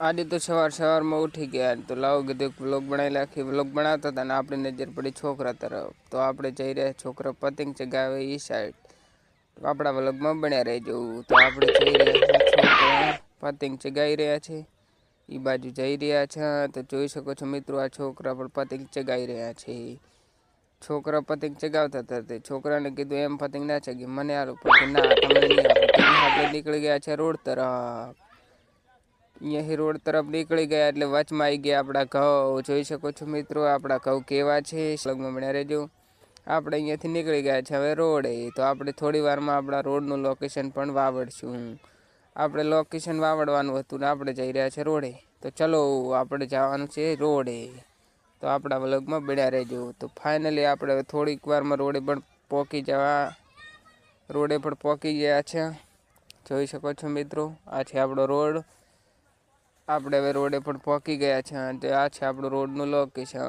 આજે તો સવારમાં ઉઠી ગયા તો લાવો કીધું વ્લોગ બનાવી નાખી. વ્લોગ બનાવતા હતા ને આપણી નજર પડી છોકરા તરફ. તો આપણે જઈ રહ્યા છોકરા પતંગ ચગાવે એ સાઈડ. તો આપણા વ્લોગમાં બન્યા રહી જવું. તો આપણે જઈ રહ્યા છે છોકરા પતંગ ચગાવી રહ્યા છે. એ બાજુ જઈ રહ્યા છે તો જોઈ શકો છો મિત્રો, આ છોકરા પણ પતંગ ચગાવી રહ્યા છે. છોકરા પતંગ ચગાવતા હતા તે છોકરાને કીધું એમ પતંગ ના ચગી મને આલો, પણ ના તમને નહીં આપો. તેથી આપણે નીકળી ગયા છે રોડ તરફ. અહીંયાથી રોડ તરફ નીકળી ગયા એટલે વચમાં આવી ગયા આપણા ઘઉં. જોઈ શકો છો મિત્રો આપણા ઘઉં કેવા છે. સ્લગમાં બન્યા રહેજો. આપણે અહીંયાથી નીકળી ગયા છે હવે રોડે. તો આપણે થોડી વારમાં આપણા રોડનું લોકેશન પણ વાવડશું. આપણે લોકેશન વાવડવાનું હતું ને આપણે જઈ રહ્યા છે રોડે. તો ચલો આપણે જવાનું છે રોડે. તો આપણા વ્લોગમાં બન્યા રહેજો. તો ફાઇનલી આપણે થોડીક વારમાં રોડે પણ પહોંચી ગયા છે. જોઈ શકો છો મિત્રો, આ છે આપણો રોડ. આપણે હવે રોડે પણ પહોંચી ગયા છે. આ છે આપણું રોડનું લોકેશન.